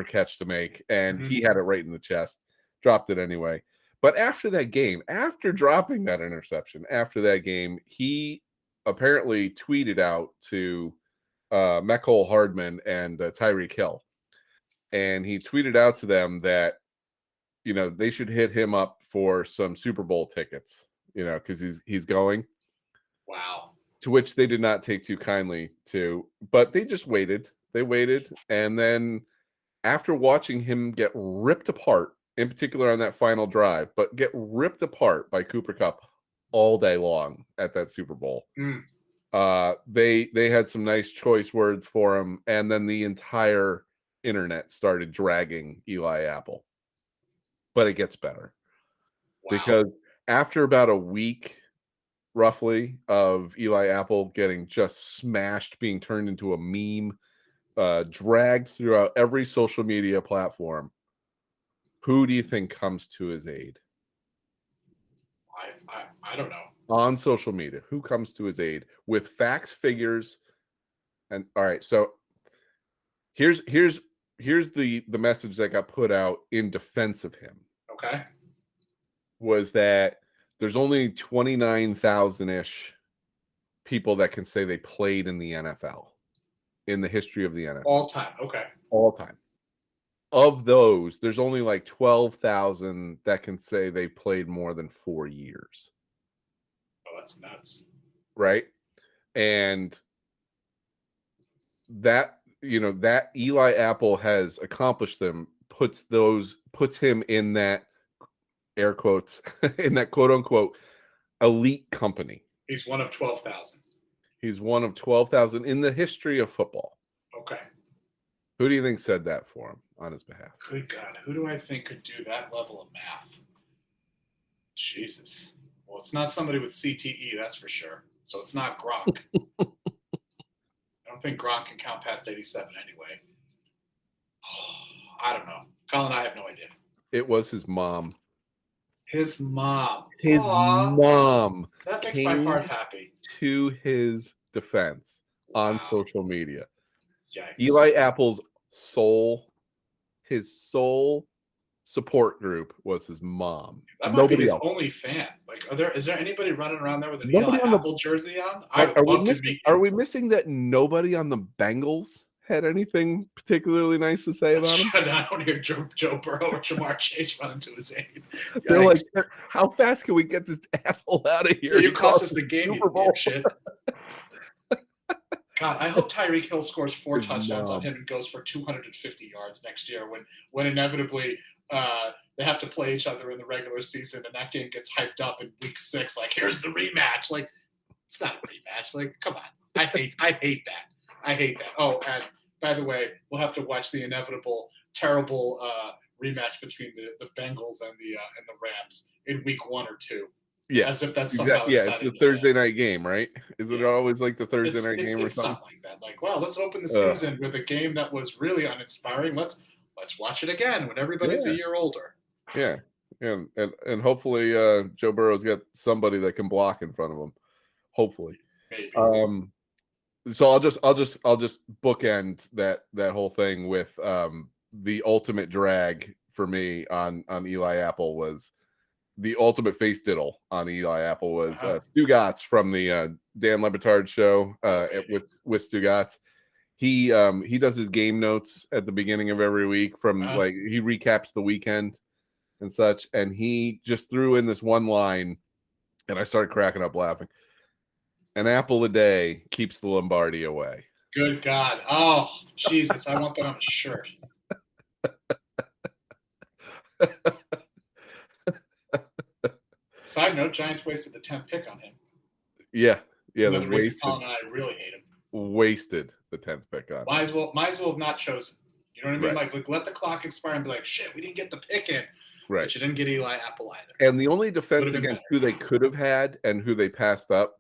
catch to make, and he had it right in the chest, dropped it anyway. But after that game, after dropping that interception, after that game, he apparently tweeted out to Mecole Hardman and Tyreek Hill, and he tweeted out to them that they should hit him up for some Super Bowl tickets, because he's going. Wow. To which they did not take too kindly to, but they just waited. They waited, and then after watching him get ripped apart, in particular on that final drive, but get ripped apart by Cooper Kupp all day long at that Super Bowl, they had some nice choice words for him, and then the entire internet started dragging Eli Apple. But it gets better. Wow. Because after about a week, roughly, of Eli Apple getting just smashed, being turned into a meme, dragged throughout every social media platform, who do you think comes to his aid? I don't know. On social media, who comes to his aid with facts, figures, and all right. So here's the message that got put out in defense of him. Okay. Was that there's only 29,000-ish people that can say they played in the NFL in the history of the NFL. All time. Okay. All time. Of those, there's only like 12,000 that can say they played more than 4 years. Oh, that's nuts. Right? And that, that Eli Apple has accomplished them, puts him in that air quotes, in that quote unquote elite company. He's one of 12,000. He's one of 12,000 in the history of football. Okay. Who do you think said that for him on his behalf? Good God. Who do I think could do that level of math? Jesus. Well, it's not somebody with CTE, that's for sure. So it's not Gronk. I don't think Gronk can count past 87 anyway. I don't know. Colin, I have no idea. It was his mom. His mom. His mom. That makes my heart happy. To his defense on social media. Yikes. Eli Apple's his sole support group was his mom. That might be his only fan. Like, is there anybody running around there with an Eli Apple jersey on? Are we missing that nobody on the Bengals had anything particularly nice to say about him? I don't hear Joe Burrow or Jamar Chase running to his aid. They're like, how fast can we get this asshole out of here? You cost us the game, you dipshit. God, I hope Tyreek Hill scores 4 touchdowns on him and goes for 250 yards next year when inevitably they have to play each other in the regular season and that game gets hyped up in week 6. Like, here's the rematch. Like, it's not a rematch. Like, come on. I hate that. I hate that. Oh, and by the way, we'll have to watch the inevitable, terrible rematch between the Bengals and the Rams in week 1 or 2. Yeah, as if that's somehow exciting. It's the Thursday night game, right? Is it always like the Thursday night game or something? Like that? Like, well, let's open the season with a game that was really uninspiring. Let's watch it again when everybody's a year older. Yeah, and hopefully Joe Burrow's got somebody that can block in front of him. Hopefully, maybe. So I'll just bookend that whole thing with the ultimate drag for me on Eli Apple was. The ultimate face diddle on Eli Apple was Stu Gatz from the Dan Le Batard show with Stu Gatz. He does his game notes at the beginning of every week from like he recaps the weekend and such, and he just threw in this one line, and I started cracking up laughing. An apple a day keeps the Lombardi away. Good God! Oh Jesus! I want that on a shirt. Side note: Giants wasted the 10th pick on him. Yeah. Another reason Colin and I really hate him. Wasted the 10th pick on. Might as well have not chosen. You know what I mean? Right. Like let the clock expire and be like, shit, we didn't get the pick in. Right. But you didn't get Eli Apple either. And the only defense against who they could have had and who they passed up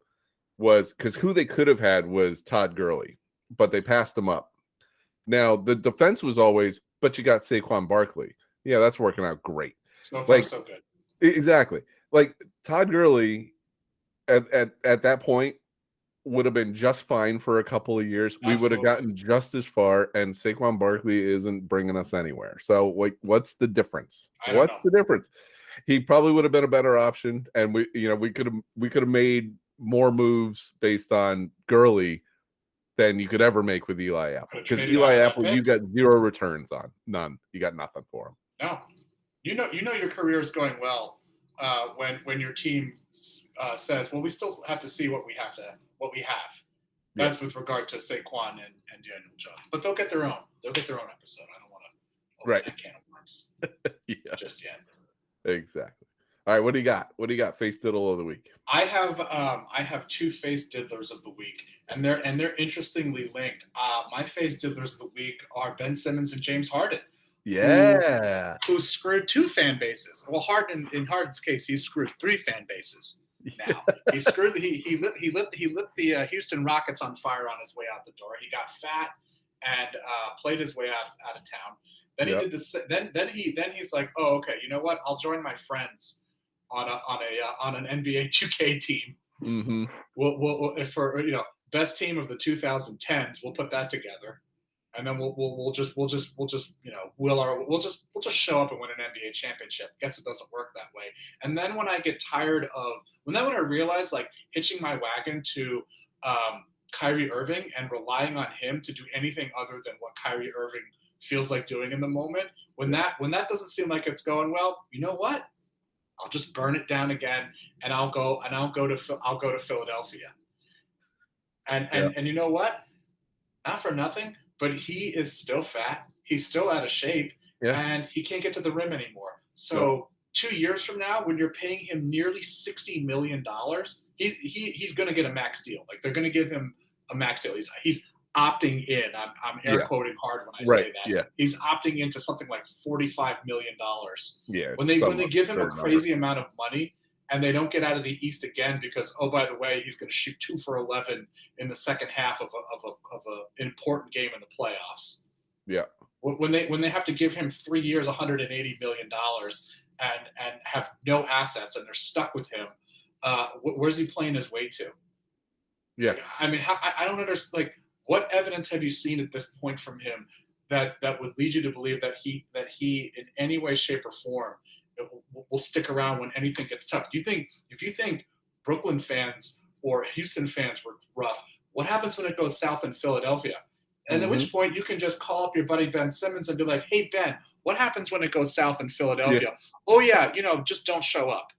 was because who they could have had was Todd Gurley, but they passed him up. Now the defense was always, but you got Saquon Barkley. Yeah, that's working out great. So far, so good. Exactly. Like Todd Gurley at that point would have been just fine for a couple of years. Absolutely. We would have gotten just as far, and Saquon Barkley isn't bringing us anywhere. So, like, what's the difference? The difference? He probably would have been a better option, and we could have made more moves based on Gurley than you could ever make with Eli Apple. Because Eli Apple, you got 0 returns on, none. You got nothing for him. No, you know your career is going well. When your team says, well, we still have to see what we have. That's with regard to Saquon and Daniel Jones. But they'll get their own. They'll get their own episode. I don't want to open that can of worms just yet. Exactly. All right, what do you got? What do you got? Face diddle of the week. I have two face diddlers of the week, and they're interestingly linked. My face diddlers of the week are Ben Simmons and James Harden, who Yeah. screwed two fan bases. Well, Harden, in Harden's case, he's screwed three fan bases now. He screwed he lit the Houston Rockets on fire on his way out the door. He got fat and played his way out of town. Then he Yep. did this. Then he's like, oh, okay, you know what? I'll join my friends on an NBA 2K team. Mm-hmm. We'll if for best team of the 2010s, we'll put that together, and then we'll just show up and win an NBA championship. Guess it doesn't work that way. And then when I get tired of when I realize like hitching my wagon to Kyrie Irving and relying on him to do anything other than what Kyrie Irving feels like doing in the moment, when that doesn't seem like it's going well, you know what? I'll just burn it down again, and I'll go to Philadelphia. And you know what? Not for nothing, but he is still fat. He's still out of shape, Yeah. and he can't get to the rim anymore. So No. 2 years from now, when you're paying him nearly $60 million, he's going to get a max deal. Like they're going to give him a max deal. He's opting in. I'm air quoting hard when I say that. Yeah. He's opting into something like $45 million. Yeah. When they give him a crazy amount of money and they don't get out of the East again because, oh, by the way, he's going to shoot 2 for 11 in the second half of a important game in the playoffs. Yeah. When they have to give him 3 years, $180 million and have no assets and they're stuck with him, where's he playing his way to? Yeah. I mean, I don't understand. Like, what evidence have you seen at this point from him that would lead you to believe that he in any way, shape, or form will stick around when anything gets tough? If you think Brooklyn fans or Houston fans were rough, what happens when it goes south in Philadelphia? And at which point you can just call up your buddy Ben Simmons and be like, hey, Ben, what happens when it goes south in Philadelphia? Yeah. Oh, yeah, just don't show up.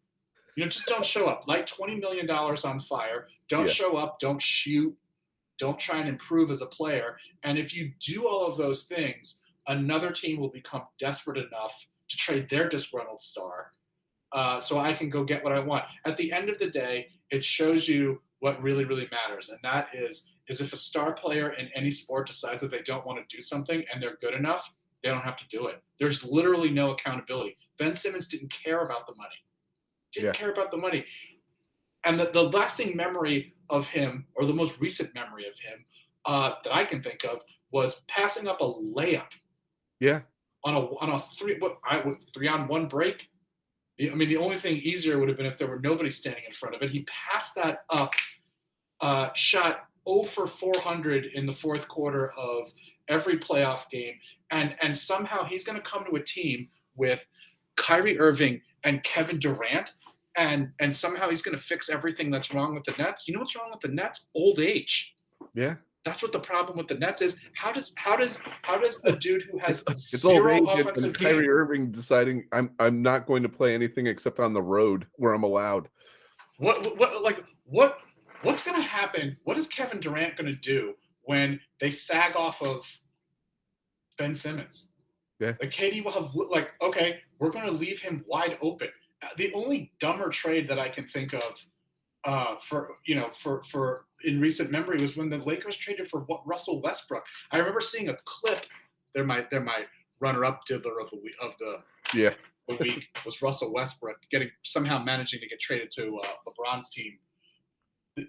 Just don't show up. Light $20 million on fire. Don't show up. Don't shoot. Don't try and improve as a player. And if you do all of those things, another team will become desperate enough to trade their disgruntled star so I can go get what I want. At the end of the day, it shows you what really, really matters. And that is if a star player in any sport decides that they don't want to do something and they're good enough, they don't have to do it. There's literally no accountability. Ben Simmons didn't care about the money. Care about the money. And the lasting memory of him, or the most recent memory of him that I can think of, was passing up a layup. Yeah. On a 3-on-1 break. I mean, the only thing easier would have been if there were nobody standing in front of it. He passed that up, shot 0 for 400 in the fourth quarter of every playoff game, and somehow he's going to come to a team with Kyrie Irving and Kevin Durant. And somehow he's going to fix everything that's wrong with the Nets. You know what's wrong with the Nets? Old age. Yeah. That's what the problem with the Nets is. How does a dude who has it's zero old age offensive and Kyrie Irving deciding I'm not going to play anything except on the road where I'm allowed. What's going to happen? What is Kevin Durant going to do when they sag off of Ben Simmons? Yeah. Like KD will have okay, we're going to leave him wide open. The only dumber trade that I can think of for in recent memory was when the Lakers traded for Russell Westbrook. I remember seeing a clip. They're my runner-up diddler of the week was Russell Westbrook somehow managing to get traded to LeBron's team.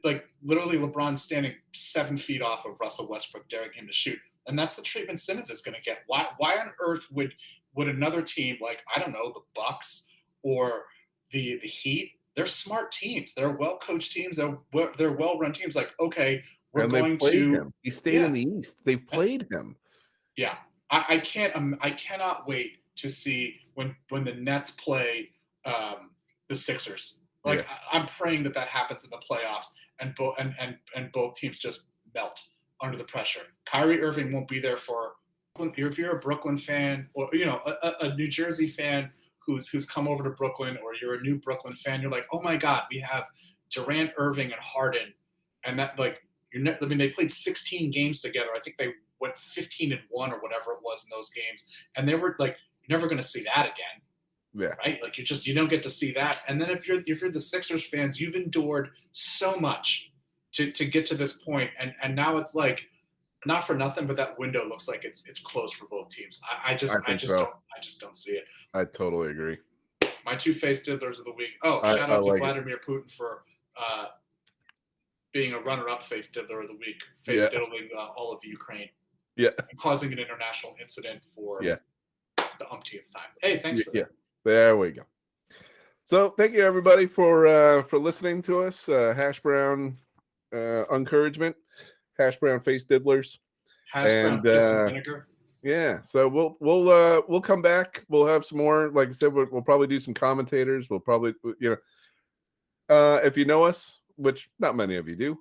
Like literally, LeBron standing 7 feet off of Russell Westbrook, daring him to shoot, and that's the treatment Simmons is going to get. Why on earth would another team like, I don't know, the Bucks or the Heat? They're smart teams. They're well-coached teams. They're well-run teams. Like, okay, we're going to. Him. He stayed in the East. They've played him. Yeah, I cannot wait to see when the Nets play the Sixers. Like, I'm praying that happens in the playoffs, and both teams just melt under the pressure. Kyrie Irving won't be there for. If you're a Brooklyn fan, or a New Jersey fan who's come over to Brooklyn, or you're a new Brooklyn fan, you're like, oh my God, we have Durant, Irving, and Harden, and that they played 16 games together. I think they went 15-1 or whatever it was in those games, and they were like, you're never going to see that again. Yeah. Right? Like you don't get to see that. And then if you're the Sixers fans, you've endured so much to get to this point, and now it's like, not for nothing, but that window looks like it's closed for both teams. I I think so. just don't see it. I totally agree. My two face diddlers of the week. Oh, I shout out to like it. Vladimir Putin for being a runner-up face diddler of the week, face diddling all of Ukraine. Yeah. And causing an international incident for Yeah. the umpteenth time. Hey, thanks for that. Yeah. There we go. So thank you everybody for listening to us. Hash brown Uncouragement, hash brown face diddlers, Hash brown piss and vinegar. Yeah, so we'll come back. We'll have some more. Like I said, we'll probably do some commentators. We'll probably, you know, if you know us, which not many of you do.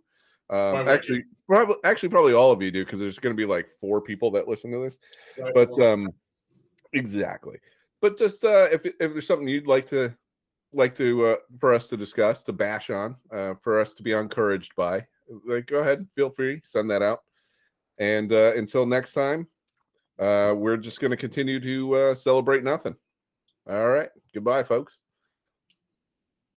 Probably all of you do, because there's going to be like 4 people that listen to this. Right, but exactly. But just if there's something you'd like to for us to discuss, to bash on, for us to be encouraged by, like, go ahead, feel free, send that out. And until next time, we're just going to continue to celebrate nothing. All right. Goodbye, folks.